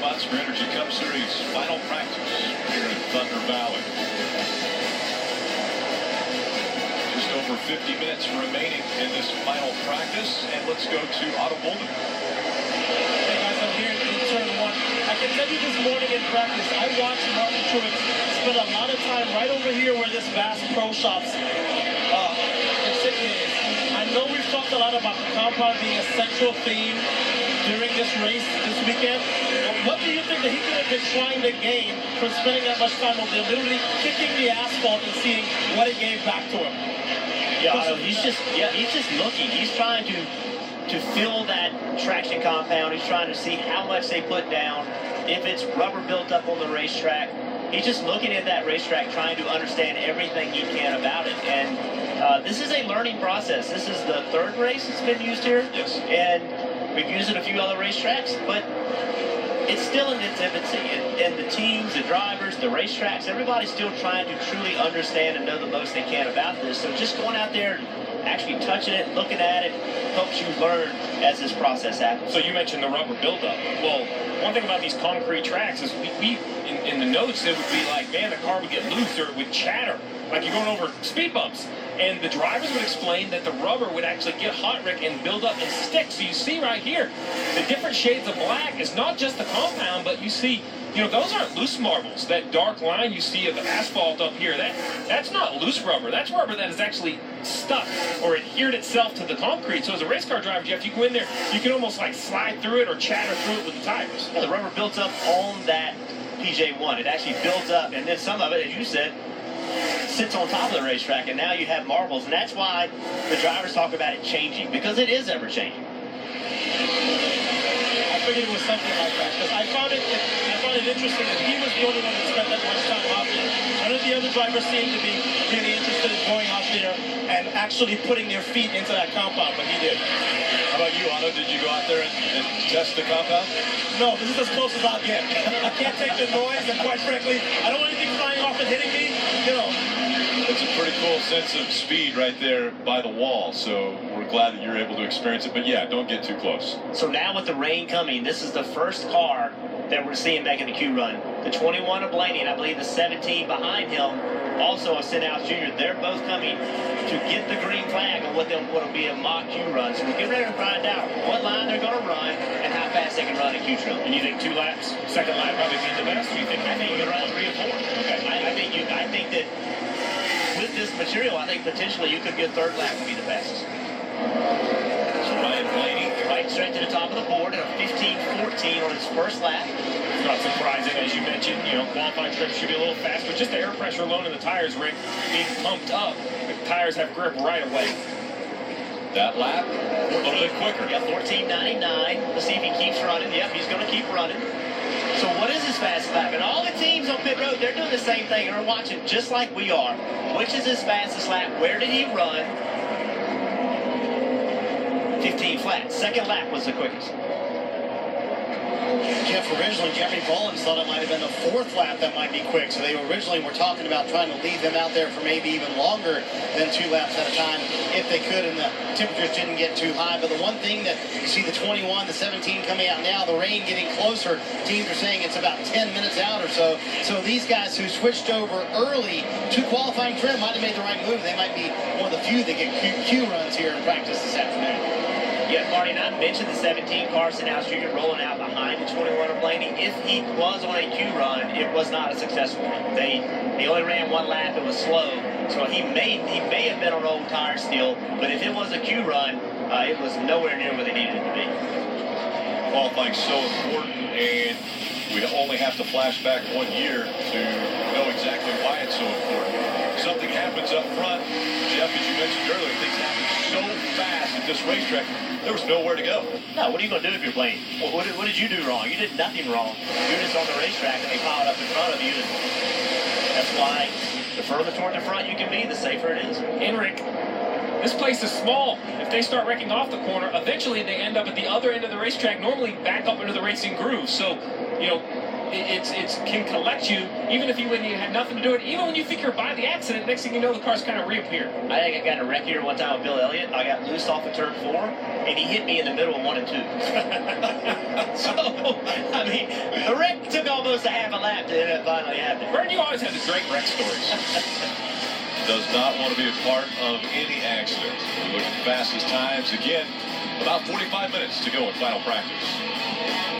spots for Energy Cup Series final practice here in Thunder Valley. Just over 50 minutes remaining in this final practice, and let's go to Otto Boulden. Hey guys, I'm here in turn one. I can tell you this morning in practice, I watched Martin Truex spend a lot of time right over here where this Bass Pro Shops insignia is. I know we've talked a lot about the compound being a central theme during this race this weekend. What do you think that he could have been trying to gain from spending that much time over there, literally kicking the asphalt and seeing what it gave back to him? Yeah, he's just looking. He's trying to fill that traction compound. He's trying to see how much they put down, if it's rubber built up on the racetrack. He's just looking at that racetrack, trying to understand everything he can about it. And this is a learning process. This is the third race that's been used here. Yes. And we've used it a few other racetracks, but it's still in its infancy. And the teams, the drivers, the racetracks, everybody's still trying to truly understand and know the most they can about this. So just going out there and actually touching it, looking at it, helps you learn as this process happens. So you mentioned the rubber buildup. Well, one thing about these concrete tracks is we in the notes, it would be like, man, the car would get loose or it would chatter, like you're going over speed bumps. And the drivers would explain that the rubber would actually get hot, Rick, and build up and stick. So you see right here, the different shades of black is not just the compound, but you see, you know, those aren't loose marbles. That dark line you see of the asphalt up here, that's not loose rubber. That's rubber that is actually stuck or adhered itself to the concrete. So as a race car driver, Jeff, you go in there, you can almost like slide through it or chatter through it with the tires. Yeah, the rubber built up on that PJ1. It actually built up, and then some of it, as you said, sits on top of the racetrack, and now you have marbles, and that's why the drivers talk about it changing, because it is ever changing. I figured it was something like that, because I found it interesting that he was the only one that spent that much time out there. None of the other drivers seemed to be really interested in going out there and actually putting their feet into that compound, but he did. How about you, Otto? Did you go out there and test the compound? No, this is as close as I'll get. I can't take the noise, and quite frankly, I don't want anything flying off and hitting me, you know. It's a pretty cool sense of speed right there by the wall, so we're glad that you're able to experience it. But yeah, don't get too close. So now with the rain coming, this is the first car that we're seeing making the Q run. The 21 of Blaney, and I believe the 17 behind him, also a Stenhouse Jr., they're both coming to get the green flag on what will be a mock Q run. So we'll get ready to find out what line they're going to run and how fast they can run a Q trail. And you think 2 laps, second lap probably be the best? Or you think I think you can run 3 or 4. Okay. I think that with this material, I think potentially you could get third lap would be the fastest. So Ryan Blaney, Right straight to the top of the board at a 15-14 on his first lap. It's not surprising, as you mentioned, you know, qualifying trips should be a little faster. Just the air pressure alone in the tires, Rick, being pumped up, the tires have grip right away. that lap, a little bit quicker. Yeah, 14.99. Let's see if he keeps running. Yep, he's going to keep running. So what is his fastest lap? And all the teams on pit road, they're doing the same thing. They're watching just like we are. Which is his fastest lap? Where did he run? 15 flat. Second lap was the quickest. Jeff, originally Jeffrey Bollins thought it might have been the 4th lap that might be quick. So they originally were talking about trying to leave him out there for maybe even longer than 2 laps at a time if they could, and the temperatures didn't get too high. But the one thing that you see the 21, the 17 coming out now, the rain getting closer, teams are saying it's about 10 minutes out or so. So these guys who switched over early to qualifying trim might have made the right move. They might be one of the few that get Q runs here in practice this afternoon. Yeah, Marty, and I mentioned the 17 car Stenhouse Jr. rolling out behind the 21 of Blaney. If he was on a Q run, it was not a successful one. They only ran 1 lap. It was slow. So he may have been on old tires still, but if it was a Q run, it was nowhere near where they needed it to be. Qualifying so important, and we only have to flash back 1 year to know exactly why it's so important. Something happens up front. Jeff, as you mentioned earlier, things happen so fast at this racetrack. There was nowhere to go. No, what are you going to do if you're playing? What did you do wrong? You did nothing wrong. You're just on the racetrack, and they piled up in front of you. And that's why the further toward the front you can be, the safer it is. And Rick, this place is small. If they start wrecking off the corner, eventually they end up at the other end of the racetrack, normally back up into the racing groove. So, you know, it can collect you, even if when you had nothing to do with it. Even when you think you're by the accident, next thing you know, the car's kind of reappeared. I think I got in a wreck here one time with Bill Elliott. I got loose off of turn 4, and he hit me in the middle of 1 and 2. So, I mean, the wreck took almost a half a lap to end up finally happening. Vern, you always have the great wreck stories. Does not want to be a part of any accident. We look at the fastest times again. About 45 minutes to go in final practice.